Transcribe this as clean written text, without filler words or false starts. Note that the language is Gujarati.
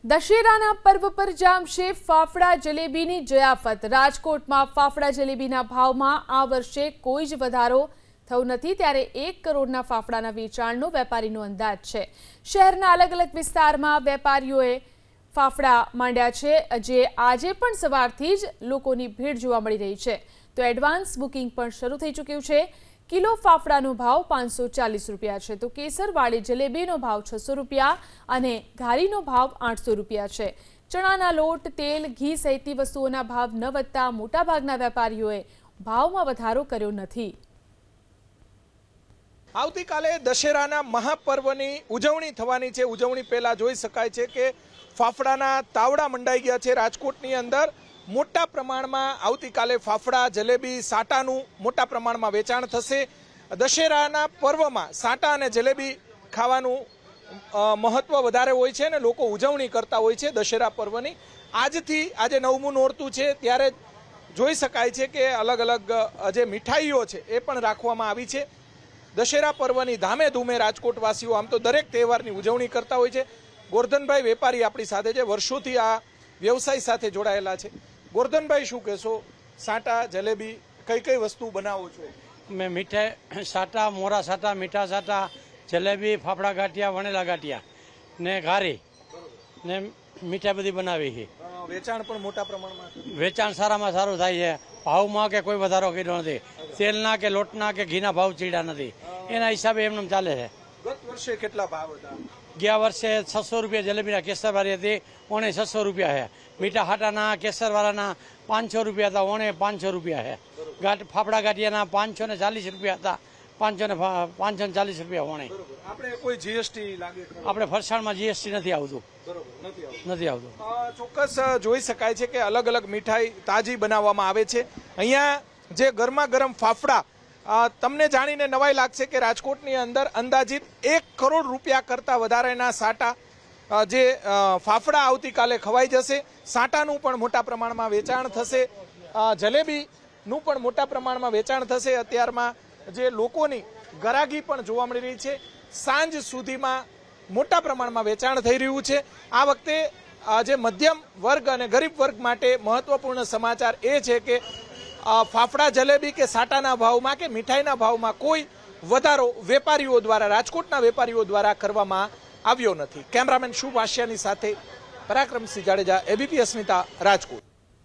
દશેરાના પર્વ પર જામશે ફાફડા જલેબીની જયાફત। રાજકોટમાં ફાફડા જલેબીના ભાવમાં આ વર્ષે કોઈ જ વધારો થયો નથી, ત્યારે 1 કરોડના ફાફડાના વેચાણનો વેપારીનો અંદાજ છે। શહેરના અલગ અલગ વિસ્તારમાં વેપારીઓએ ફાફડા માંડ્યા છે, જે આજે પણ સવારથી જ લોકોની ભીડ જોવા મળી રહી છે। તો એડવાન્સ બુકિંગ પણ શરૂ થઈ ચૂક્યું છે। કિલો ફાફડાનો ભાવ 540 રૂપિયા છે, તો કેસરવાળી જલેબીનો ભાવ 600 રૂપિયા અને ઘારીનો ભાવ 800 રૂપિયા છે। ચણાના લોટ, તેલ, ઘી સહિતની વસ્તુઓના ભાવ ન વધતા મોટાભાગના વેપારીઓએ ભાવમાં વધારો કર્યો નથી। આવતીકાલે દશેરાના મહાપર્વની ઉજવણી થવાની છે। ઉજવણી પહેલા જોઈ શકાય છે કે ફાફડાના તાવડા મંડાઈ ગયા છે। રાજકોટની અંદર મોટા પ્રમાણમાં આવતીકાલે ફાફડા, જલેબી, સાટાનું મોટા પ્રમાણમાં વેચાણ થશે। દશેરાના પર્વમાં સાટા અને જલેબી ખાવાનું મહત્વ વધારે હોય છે અને લોકો ઉજવણી કરતા હોય છે દશેરા પર્વની। આજથી આજે 9મું નોરતું છે, ત્યારે જોઈ શકાય છે કે અલગ અલગ જે મીઠાઈઓ છે એ પણ રાખવામાં આવી છે। દશેરા પર્વની ધામે ધૂમે રાજકોટવાસીઓ આમ તો દરેક તહેવારની ઉજવણી કરતા હોય છે। ગોરધનભાઈ વેપારી આપણી સાથે છે, વર્ષોથી આ વ્યવસાય સાથે જોડાયેલા છે। ગોરધનભાઈ, શું કહેશો? સાટા, જલેબી કઈ કઈ વસ્તુ બનાવો છો? મેં મીઠાઈ સાટા, મોરા સાટા, મીઠા સાટા, જલેબી, ફાફડા ગાંઠિયા, વણેલા ગાંઠિયા ને ઘારી ને મીઠાઈ બધી બનાવી છે। વેચાણ પણ મોટા પ્રમાણમાં? વેચાણ સારામાં સારું થાય છે। ભાવમાં કે કોઈ વધારો કર્યો નથી। તેલના કે લોટના કે ઘીના ભાવ ચીડા નથી, એના હિસાબે એમને ચાલે છે। ગત વર્ષે કેટલા ભાવ હતા? ગયા વર્ષે 600 રૂપિયા જલેબીના કેસરવાળી હતી, ઓણે 600 રૂપિયા છે। મીઠા હાટાના કેસરવાળાના 500 રૂપિયા હતા, ઓણે 500 રૂપિયા છે। ફાફડા ગાંઠિયાના 540 રૂપિયા હતા, 540 રૂપિયા ઓણે। આપણે કોઈ જીએસટી લાગે? આપણે ફરસાણમાં જીએસટી નથી આવતું, નથી આવતું। ચોક્કસ જોઈ શકાય છે કે અલગ અલગ મીઠાઈ તાજી બનાવવામાં આવે છે। અહીંયા જે ગરમા ગરમ ફાફડા, તમને જાણીને નવાઈ લાગશે કે રાજકોટની અંદર અંદાજિત 1 કરોડ રૂપિયા કરતાં વધારેના સાટા જે ફાફડા આવતીકાલે ખવાઈ જશે। સાટાનું પણ મોટા પ્રમાણમાં વેચાણ થશે, જલેબીનું પણ મોટા પ્રમાણમાં વેચાણ થશે। અત્યારમાં જે લોકોની ગરાગી પણ જોવા મળી રહી છે, સાંજ સુધીમાં મોટા પ્રમાણમાં વેચાણ થઈ રહ્યું છે। આ વખતે જે મધ્યમ વર્ગ અને ગરીબ વર્ગ માટે મહત્વપૂર્ણ સમાચાર એ છે કે ફાફડા, જલેબી કે સાટાના ભાવમાં કે મીઠાઈના ભાવમાં કોઈ વધારો વેપારીઓ દ્વારા, રાજકોટના વેપારીઓ દ્વારા કરવામાં આવ્યો નથી। કેમેરામેન શુભ આશિયાની સાથે પરાક્રમસિંહ જાડેજા, એબીપી અસ્મિતા, રાજકોટ।